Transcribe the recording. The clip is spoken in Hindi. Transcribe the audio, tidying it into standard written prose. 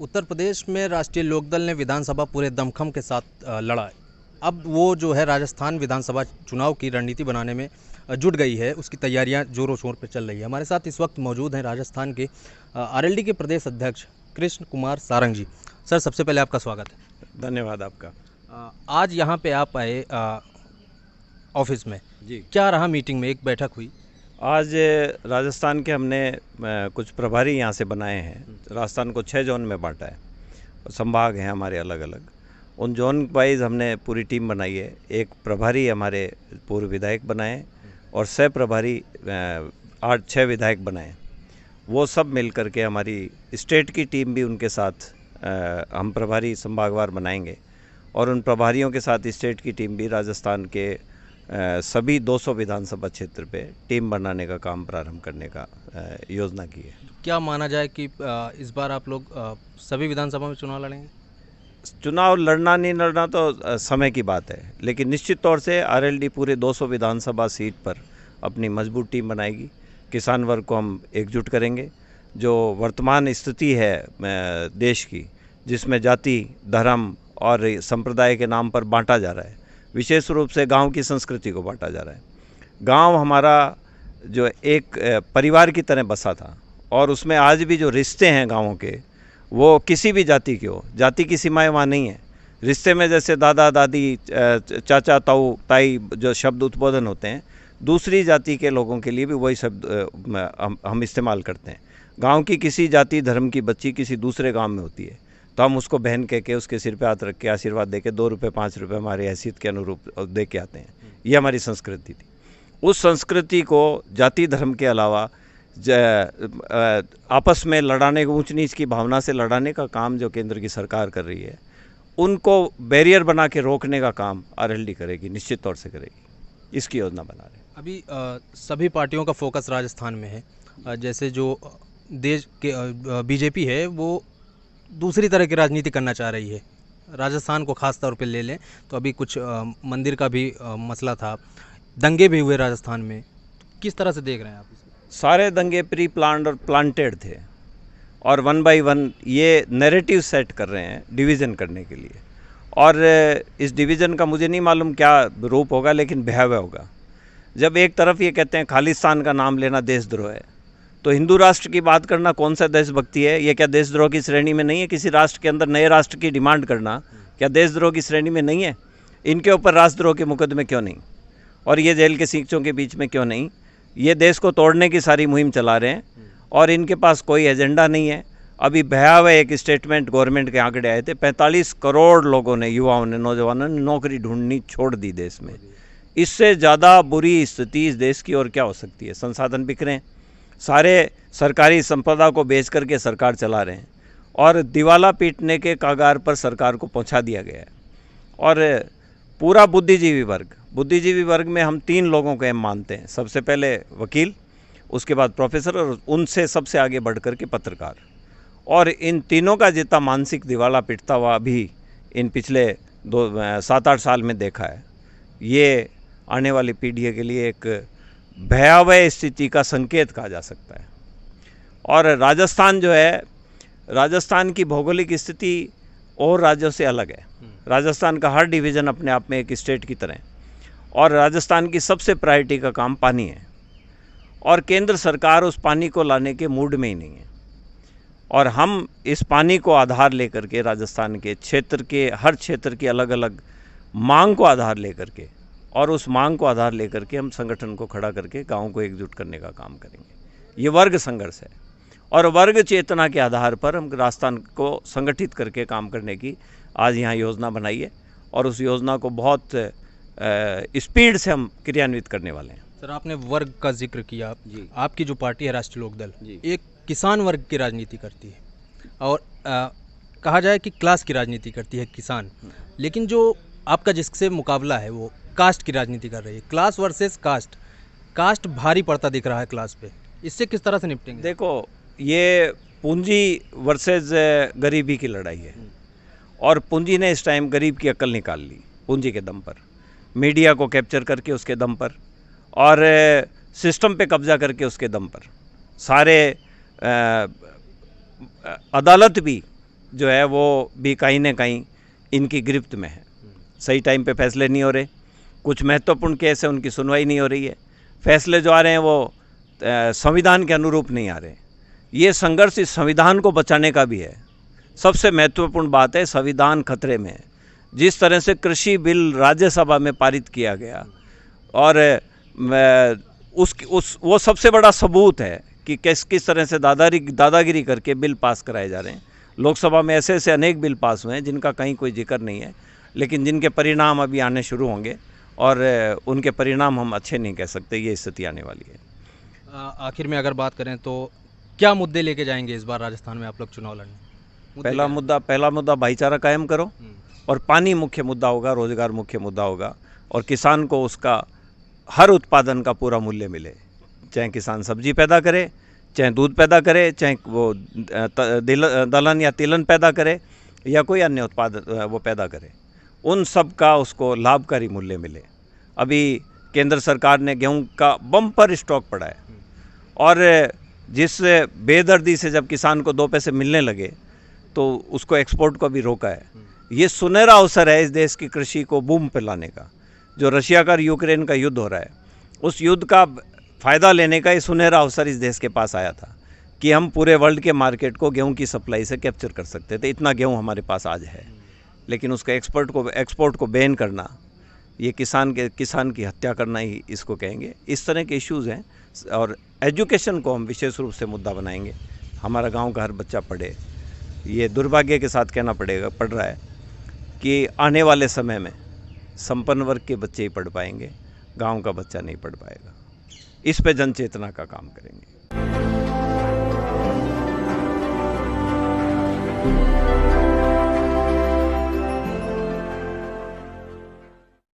उत्तर प्रदेश में राष्ट्रीय लोकदल ने विधानसभा पूरे दमखम के साथ लड़ा है। अब वो जो है राजस्थान विधानसभा चुनाव की रणनीति बनाने में जुट गई है, उसकी तैयारियां जोरों शोर पर चल रही है। हमारे साथ इस वक्त मौजूद हैं राजस्थान के आरएलडी के प्रदेश अध्यक्ष कृष्ण कुमार सारंग जी। सर, सबसे पहले आपका स्वागत है। धन्यवाद आपका। आज यहाँ पे आप आए ऑफिस में जी, क्या रहा? मीटिंग में एक बैठक हुई। आज राजस्थान के हमने कुछ प्रभारी यहाँ से बनाए हैं। राजस्थान को 6 जोन में बांटा है, संभाग हैं हमारे अलग अलग। उन जोन वाइज हमने पूरी टीम बनाई है। एक प्रभारी हमारे पूर्व विधायक बनाए और 6 प्रभारी 8-6 विधायक बनाए। वो सब मिल करके हमारी स्टेट की टीम भी उनके साथ हम प्रभारी संभागवार बनाएंगे और उन प्रभारियों के साथ स्टेट की टीम भी राजस्थान के सभी 200 विधानसभा क्षेत्र पे टीम बनाने का काम प्रारंभ करने का योजना की है। क्या माना जाए कि इस बार आप लोग सभी विधानसभा में चुनाव लड़ेंगे? चुनाव लड़ना नहीं लड़ना तो समय की बात है, लेकिन निश्चित तौर से आरएलडी पूरे 200 विधानसभा सीट पर अपनी मजबूत टीम बनाएगी। किसान वर्ग को हम एकजुट करेंगे। जो वर्तमान स्थिति है देश की, जिसमें जाति, धर्म और संप्रदाय के नाम पर बांटा जा रहा है, विशेष रूप से गांव की संस्कृति को बांटा जा रहा है। गांव हमारा जो एक परिवार की तरह बसा था और उसमें आज भी जो रिश्ते हैं गांवों के, वो किसी भी जाति के हो, जाति की सीमाएं वहाँ नहीं है। रिश्ते में जैसे दादा दादी, चाचा ताऊ ताई जो शब्द उत्बोधन होते हैं, दूसरी जाति के लोगों के लिए भी वही शब्द हम इस्तेमाल करते हैं। गाँव की किसी जाति धर्म की बच्ची किसी दूसरे गाँव में होती है तो हम उसको बहन कह के उसके सिर पे हाथ रख के आशीर्वाद दे के 2 रुपये 5 रुपये हमारी हैसियत के अनुरूप दे के आते हैं। ये हमारी संस्कृति थी। उस संस्कृति को जाति धर्म के अलावा आपस में लड़ाने, ऊंच नीच की भावना से लड़ाने का काम जो केंद्र की सरकार कर रही है, उनको बैरियर बना के रोकने का काम आरएलडी करेगी, निश्चित तौर से करेगी। इसकी योजना बना रहे हैं। अभी सभी पार्टियों का फोकस राजस्थान में है। जैसे जो देश के बीजेपी है वो दूसरी तरह की राजनीति करना चाह रही है। राजस्थान को खास तौर पे ले लें तो अभी कुछ मंदिर का भी मसला था, दंगे भी हुए राजस्थान में। किस तरह से देख रहे हैं आप इसे? सारे दंगे प्री प्लान्ड और प्लांटेड थे और 1 बाय 1 ये नैरेटिव सेट कर रहे हैं डिवीज़न करने के लिए। और इस डिवीज़न का मुझे नहीं मालूम क्या रूप होगा, लेकिन भयावह होगा। जब एक तरफ ये कहते हैं खालिस्तान का नाम लेना देशद्रोह है, तो हिंदू राष्ट्र की बात करना कौन सा देशभक्ति है? ये क्या देशद्रोह की श्रेणी में नहीं है? किसी राष्ट्र के अंदर नए राष्ट्र की डिमांड करना क्या देशद्रोह की श्रेणी में नहीं है? इनके ऊपर राष्ट्रद्रोह के मुकदमे क्यों नहीं? और ये जेल के सींचों के बीच में क्यों नहीं? ये देश को तोड़ने की सारी मुहिम चला रहे हैं और इनके पास कोई एजेंडा नहीं है। अभी भयावह एक स्टेटमेंट गवर्नमेंट के आंकड़े आए थे, 45 करोड़ लोगों ने, युवाओं ने, नौजवानों ने नौकरी ढूंढनी छोड़ दी देश में। इससे ज़्यादा बुरी स्थिति इस देश की और क्या हो सकती है? संसाधन बिक रहे हैं, सारे सरकारी संपदा को बेच करके सरकार चला रहे हैं और दिवाला पीटने के कगार पर सरकार को पहुंचा दिया गया है। और पूरा बुद्धिजीवी वर्ग में हम 3 लोगों को हम मानते हैं। सबसे पहले वकील, उसके बाद प्रोफेसर और उनसे सबसे आगे बढ़ कर के पत्रकार। और इन तीनों का जितना मानसिक दिवाला पिटता हुआ अभी इन पिछले 7-8 साल में देखा है, ये आने वाली पीढ़ी के लिए एक भयावह स्थिति का संकेत कहा जा सकता है। और राजस्थान जो है, राजस्थान की भौगोलिक स्थिति और राज्यों से अलग है। राजस्थान का हर डिवीज़न अपने आप में एक स्टेट की तरह है और राजस्थान की सबसे प्रायोरिटी का काम पानी है और केंद्र सरकार उस पानी को लाने के मूड में ही नहीं है। और हम इस पानी को आधार लेकर के राजस्थान के क्षेत्र के हर क्षेत्र की अलग अलग मांग को आधार लेकर के और उस मांग को आधार लेकर के हम संगठन को खड़ा करके गाँव को एकजुट करने का काम करेंगे। ये वर्ग संघर्ष है और वर्ग चेतना के आधार पर हम राजस्थान को संगठित करके काम करने की आज यहाँ योजना बनाई है और उस योजना को बहुत स्पीड से हम क्रियान्वित करने वाले हैं। सर, आपने वर्ग का जिक्र किया जी। आपकी जो पार्टी है राष्ट्रीय लोकदल, जी। एक किसान वर्ग की राजनीति करती है और कहा जाए कि क्लास की राजनीति करती है किसान, लेकिन जो आपका जिससे मुकाबला है वो कास्ट की राजनीति कर रही है। क्लास वर्सेस कास्ट भारी पड़ता दिख रहा है क्लास पे। इससे किस तरह से निपटेंगे? देखो, ये पूंजी वर्सेस गरीबी की लड़ाई है और पूंजी ने इस टाइम गरीब की अक्ल निकाल ली पूंजी के दम पर, मीडिया को कैप्चर करके उसके दम पर और सिस्टम पे कब्जा करके उसके दम पर। सारे अदालत भी जो है वो भी कहीं ना कहीं इनकी गिरफ्त में है। सही टाइम पे फैसले नहीं हो रहे, कुछ महत्वपूर्ण केस है उनकी सुनवाई नहीं हो रही है, फैसले जो आ रहे हैं वो संविधान के अनुरूप नहीं आ रहे। ये संघर्ष इस संविधान को बचाने का भी है। सबसे महत्वपूर्ण बात है, संविधान खतरे में है। जिस तरह से कृषि बिल राज्यसभा में पारित किया गया और वो सबसे बड़ा सबूत है कि किस तरह से दादागिरी करके बिल पास कराए जा रहे हैं। लोकसभा में ऐसे ऐसे अनेक बिल पास हुए हैं जिनका कहीं कोई जिक्र नहीं है, लेकिन जिनके परिणाम अभी आने शुरू होंगे और उनके परिणाम हम अच्छे नहीं कह सकते। ये स्थिति आने वाली है। आखिर में अगर बात करें तो क्या मुद्दे लेके जाएंगे इस बार राजस्थान में आप लोग चुनाव लड़ने? पहला मुद्दा भाईचारा कायम करो, और पानी मुख्य मुद्दा होगा, रोजगार मुख्य मुद्दा होगा, और किसान को उसका हर उत्पादन का पूरा मूल्य मिले। चाहे किसान सब्जी पैदा करे, चाहे दूध पैदा करे, चाहे वो दलहन या तिलहन पैदा करे, या कोई अन्य उत्पाद वो पैदा करे, उन सब का उसको लाभकारी मूल्य मिले। अभी केंद्र सरकार ने गेहूं का बम्पर स्टॉक पड़ा है, और जिस बेदर्दी से जब किसान को 2 पैसे मिलने लगे तो उसको एक्सपोर्ट को भी रोका है। ये सुनहरा अवसर है इस देश की कृषि को बूम पे लाने का। जो रशिया का यूक्रेन का युद्ध हो रहा है, उस युद्ध का फ़ायदा लेने का ये सुनहरा अवसर इस देश के पास आया था कि हम पूरे वर्ल्ड के मार्केट को गेहूं की सप्लाई से कैप्चर कर सकते थे। इतना गेहूं हमारे पास आज है, लेकिन उसका एक्सपोर्ट को बैन करना, ये किसान की हत्या करना ही इसको कहेंगे। इस तरह के इश्यूज़ हैं, और एजुकेशन को हम विशेष रूप से मुद्दा बनाएंगे। हमारा गांव का हर बच्चा पढ़े। ये दुर्भाग्य के साथ कहना पड़ रहा है कि आने वाले समय में संपन्न वर्ग के बच्चे ही पढ़ पाएंगे, गांव का बच्चा नहीं पढ़ पाएगा। इस पे जन चेतना का काम करेंगे।